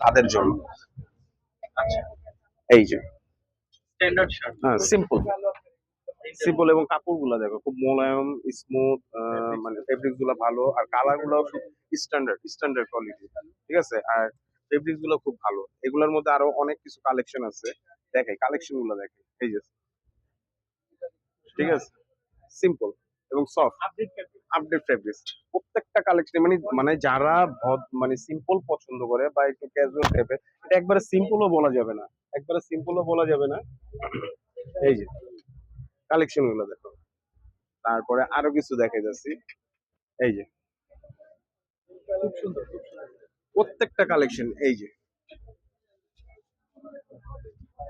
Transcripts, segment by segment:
তাদের জন্য। আচ্ছা, এই যে স্ট্যান্ডার্ড শার্ট। হ্যাঁ, সিম্পল এবং কাপড়গুলো দেখো খুব মোলায়েম, স্মুথ, মানে ফেব্রিক্স গুলো ভালো, আর কালার গুলো স্ট্যান্ডার্ড কোয়ালিটি। ঠিক আছে, আর ফেব্রিক্স গুলো খুব ভালো। এগুলোর মধ্যে আরো অনেক কিছু কালেকশন আছে, দেখাই কালেকশন গুলো দেখে। এই যে ঠিক আছে, সিম্পল এবং সফট আপডেট ফেব্রিক্স প্রত্যেকটা কালেকশন। মানে মানে যারা মানে সিম্পল পছন্দ করে বা একটু ক্যাজুয়াল টাইপের, এটা একবারে সিম্পলও বলা যাবে না, একবারে সিম্পলও বলা যাবে না। এই যে কালেকশন গুলো দেখো, তারপরে আরো কিছু দেখে যাচ্ছি। এই যে খুব সুন্দর, খুব সুন্দর। প্রত্যেকটা কালেকশন, এই যে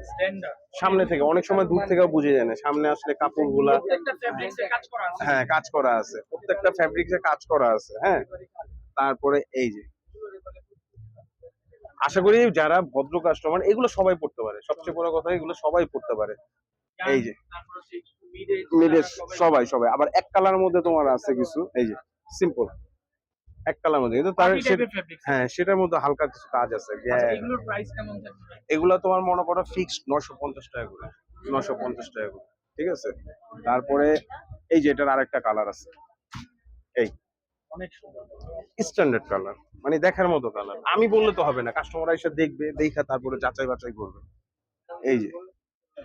স্ট্যান্ডার্ড। সামনে থেকে, অনেক সময় দূর থেকেও বুঝে যায় না, সামনে আসলে কাপড়গুলা প্রত্যেকটা ফেব্রিক্সে কাজ করা আছে। হ্যাঁ কাজ করা আছে, প্রত্যেকটা ফ্যাব্রিক্সে কাজ করা আছে। হ্যাঁ, তারপরে এই যে আশা করি যারা ভদ্র কাস্টমার এগুলো সবাই পড়তে পারে, সবচেয়ে বড় কথা এগুলো সবাই পড়তে পারে। এই যে তারপর হচ্ছে মিডে মিডে সবাই আবার এক কালার মধ্যে তোমার আছে কিছু। এই যে সিম্পল এক কালার মধ্যে, কিন্তু তার ফেব্রিক্স। হ্যাঁ সেটার মধ্যে হালকা কিছু কাজ আছে। আচ্ছা, এগুলোর প্রাইস কেমন থাকবে? এগুলা তোমার মনে করো ফিক্সড 950 টাকা করে, 950 টাকা করে। ঠিক আছে, তারপরে এই যে এটার আরেকটা কালার আছে, এই অনেক সুন্দর। স্ট্যান্ডার্ড কালার, মানে দেখার মতো কালার। আমি বললে তো হবে না, কাস্টমার এসে দেখবে, দেখা তারপরে যাচাই বাছাই করবে। এই যে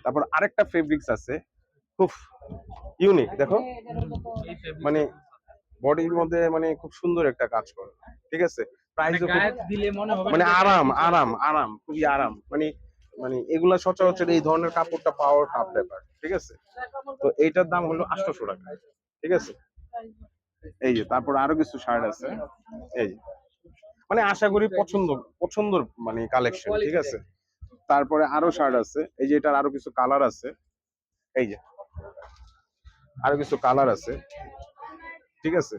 তারপর আরেকটা ফেব্রিক্স আছে খুব ইউনিক, দেখো এই ফেব্রিক্স মানে বডির মধ্যে মানে খুব সুন্দর একটা কাজ করে। ঠিক আছে, প্রাইসও খুব গায়ে দিলে মনে হবে মানে যে আরাম খুবই আরাম। মানে মানে এগুলা সচরাচর এই ধরনের কাপড়টা পাওয়ার টাফ ব্যাপার। ঠিক আছে, তো এইটার দাম হলো 800 টাকা। ঠিক আছে, এই যে তারপর আরো কিছু শার্ট আছে। এই যে মানে আশা করি পছন্দর মানে কালেকশন। ঠিক আছে, তারপরে আরো শার্ট আছে। এই যে এটার আরো কিছু কালার আছে। এই যে আরো কিছু কালার আছে। ঠিক আছে,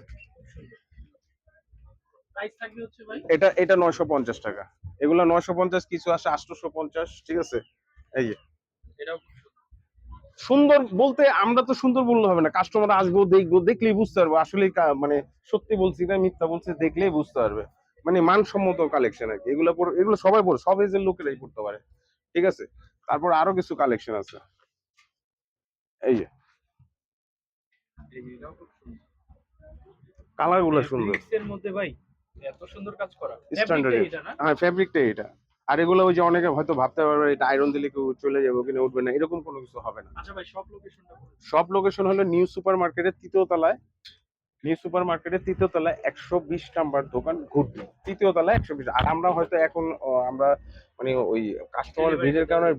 প্রাইস থাকবে হচ্ছে ভাই। এটা 950 টাকা। এগুলো 950, কিছু আছে 850। ঠিক আছে, এই যে এটাও সুন্দর বলতে আমরা তো সুন্দর বললে হবে না, কাস্টমার আসবো, দেখবো, দেখলেই বুঝতে পারবো আসলে মানে সত্যি বলছি না মিথ্যা বলছি, দেখলেই বুঝতে পারবে। মানে মানসম্মত কালেকশন আর কি। এগুলো সবাই পড়ে, সব এজের লোকেরাই পড়তে পারে। ঠিক আছে, তারপর আরো কিছু কালেকশন আছে। এই যে এটাও খুব সুন্দর। কালার গুলো সুন্দর, ফেব্রিক্সের মধ্যে ভাই এত সুন্দর কাজ করা। স্ট্যান্ডার্ড। ফেব্রিকটা এটা না? হ্যাঁ ফেব্রিকটা এটা। আর এগুলো ওই যে অনেকে হয়তো ভাবতে পারবে এটা আয়রন দিলে কেউ চলে যাবে কিনা, উঠবে না, এরকম কোনো কিছু হবে না। আচ্ছা ভাই, সব লোকেশনটা বলুন। সব লোকেশন হলো নিউ সুপার মার্কেটের 3য় তলায়, নিউ সুপার মার্কেটের 3য় তলায় 120 নাম্বার দোকান ঘুরবে, 3য় তলায় 120। আর আমরা হয়তো এখন আমরা মানে ওই কাস্টমার ভিড়ের কারণে